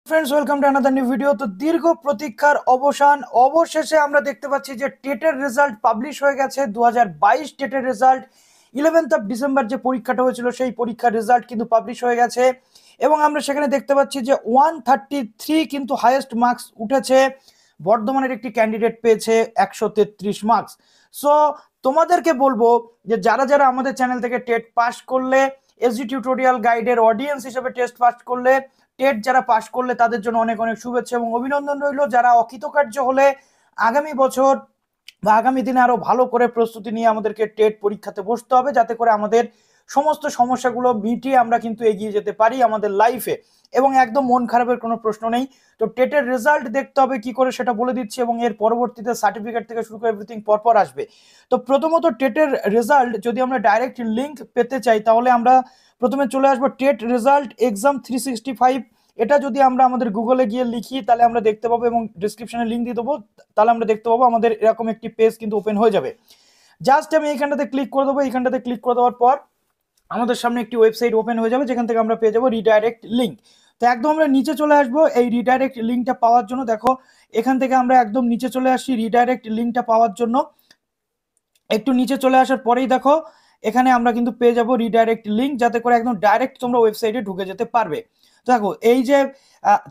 Friends, welcome to another new video. তো দীর্ঘ প্রতীক্ষার অবসান, অবশেষে আমরা দেখতে পাচ্ছি যে টেটের রেজাল্ট পাবলিশ হয়ে গেছে। 2022 টেটের রেজাল্ট 11th ডিসেম্বর যে পরীক্ষাটা হয়েছিল সেই পরীক্ষার রেজাল্ট কিন্তু পাবলিশ হয়ে গেছে এবং আমরা সেখানে দেখতে পাচ্ছি যে 133 কিন্তু হাইয়েস্ট মার্কস উঠেছে। বর্ধমানের একটি ক্যান্ডিডেট পেয়েছে 133 মার্কস। সো তোমাদেরকে বলবো যে যারা যারা আমাদের চ্যানেল থেকে টেট পাস করলে, এসজি টিউটোরিয়াল গাইডের অডিয়েন্স হিসেবে টেস্ট পাস করলে, টেট যারা পাস করলে তাদের জন্য অনেক অনেক শুভেচ্ছা এবং অভিনন্দন রইল। যারা অকৃতকার্য হলে আগামী বছর বা আগামী দিনে আরো ভালো করে প্রস্তুতি নিয়ে আমাদেরকে টেট পরীক্ষাতে বসতে হবে, যাতে করে আমাদের সমস্ত সমস্যাগুলো মিটিয়ে আমরা কিন্তু এগিয়ে যেতে পারি আমাদের লাইফে এবং একদম মন খারাপের কোনো প্রশ্ন নেই। তো টেটের রেজাল্ট দেখতে হবে কি করে সেটা বলে দিচ্ছি এবং এর পরবর্তীতে সার্টিফিকেট থেকে শুরু করে এভরিথিং পরপর আসবে। তো প্রথমত টেটের রেজাল্ট যদি আমরা ডাইরেক্ট লিঙ্ক পেতে চাই তাহলে আমরা প্রথমে চলে আসবো টেট রেজাল্ট এক্সাম 365। এটা যদি আমরা আমাদের গুগলে গিয়ে লিখি তাহলে আমরা দেখতে পাবো এবং ডিসক্রিপশনে লিঙ্ক দিয়ে দেবো, তাহলে আমরা দেখতে পাবো আমাদের এরকম একটি পেজ কিন্তু ওপেন হয়ে যাবে। জাস্ট আমি এইখানটাতে ক্লিক করে দেবো। এইখানটাতে ক্লিক করে দেওয়ার পর আমাদের সামনে একটি ওয়েবসাইট ওপেন হয়ে যাবে যেখান থেকে আমরা পেয়ে যাবো রিডাইরেক্ট লিঙ্ক। তো একদম আমরা নিচে চলে আসবো এই রিডাইরেক্ট লিঙ্কটা পাওয়ার জন্য। দেখো এখান থেকে আমরা একদম নিচে চলে আসছি রিডাইরেক্ট লিঙ্কটা পাওয়ার জন্য। একটু নিচে চলে আসার পরেই দেখো এখানে আমরা কিন্তু পেয়ে যাবো রিডাইরেক্ট লিঙ্ক, যাতে করে একদম ডাইরেক্ট তোমরা ওয়েবসাইটে ঢুকে যেতে পারবে। দেখো এই যে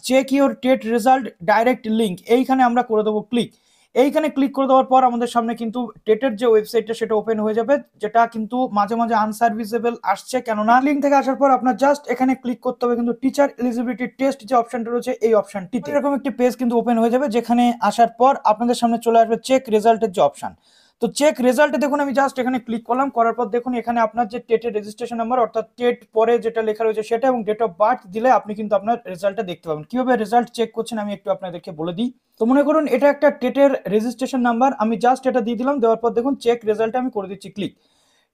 check your TET result direct link, এইখানে আমরা করে দেবো ক্লিক। এইখানে ক্লিক করে দেওয়ার পর আমাদের সামনে কিন্তু টেটের যে ওয়েবসাইটটা সেটা ওপেন হয়ে যাবে, যেটা কিন্তু মাঝে মাঝে আনসার্ভিসেবল আসছে, কেননা লিঙ্ক থেকে আসার পর আপনার জাস্ট এখানে ক্লিক করতে হবে কিন্তু টিচার এলিজিবিলিটি টেস্ট যে অপশনটা রয়েছে এই অপশনটিতে। এরকম একটি পেজ কিন্তু ওপেন হয়ে যাবে, যেখানে আসার পর আপনাদের সামনে চলে আসবে চেক রেজাল্টের যে অপশন। তো চেক রেজাল্টে দেখুন আমি জাস্ট এখানে ক্লিক করলাম, করার পর দেখুন এখানে আপনার যে টেটের রেজিস্ট্রেশন নাম্বার অর্থাৎ টেট পরে যেটা লেখা রয়েছে সেটা এবং ডেট অফ বার্থ দিলে আপনি কিন্তু আপনার রেজাল্টটা দেখতে পাবেন। কিভাবে রেজাল্ট চেক করছেন আমি একটু আপনাদেরকে বলে দিই। তো মনে করুন এটা একটা টেটের রেজিস্ট্রেশন নাম্বার, আমি জাস্ট এটা দিয়ে দিলাম। দেওয়ার পর দেখুন চেক রেজাল্টে আমি করে দিচ্ছি ক্লিক।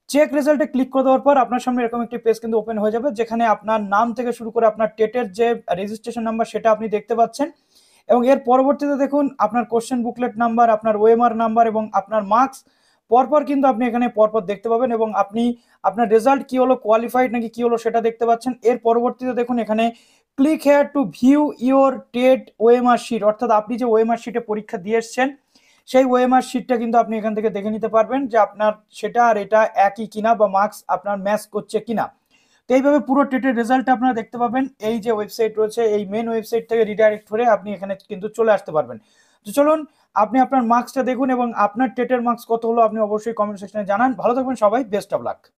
চেক রেজাল্টে ক্লিক করে দেওয়ার পর আপনার সামনে এরকম একটি পেজ কিন্তু ওপেন হয়ে যাবে, যেখানে আপনার নাম থেকে শুরু করে আপনার টেটের যে রেজিস্ট্রেশন নাম্বার সেটা আপনি দেখতে পাচ্ছেন এবং এর পরবর্তীতে দেখুন আপনার কোশ্চেন বুকলেট নাম্বার, আপনার ওএমআর নাম্বার এবং আপনার মার্কস পরপর কিন্তু আপনি এখানে পরপর দেখতে পাবেন এবং আপনি আপনার রেজাল্ট কি হলো, কোয়ালিফাইড নাকি কি হলো সেটা দেখতে পাচ্ছেন। এর পরবর্তীতে দেখুন এখানে click here to view your TET OMR sheet, অর্থাৎ আপনি যে ওএমআর শিটে পরীক্ষা দিয়ে এসছেন সেই ওএমআর শিটটা কিন্তু আপনি এখান থেকে দেখে নিতে পারবেন যে আপনার সেটা আর এটা একই কিনা বা মার্কস আপনার ম্যাচ করছে কিনা। তো এইভাবে পুরো টেটের রেজাল্টটা আপনারা দেখতে পাবেন। এই যে ওয়েবসাইট রয়েছে এই মেন ওয়েবসাইট থেকে রিডাইরেক্ট করে আপনি এখানে কিন্তু চলে আসতে পারবেন। তো চলুন আপনি আপনার মার্কসটা দেখুন এবং আপনার টেটের মার্কস কত হলো আপনি অবশ্যই কমেন্ট সেকশনে জানান। ভালো থাকবেন সবাই, বেস্ট অফ লাক।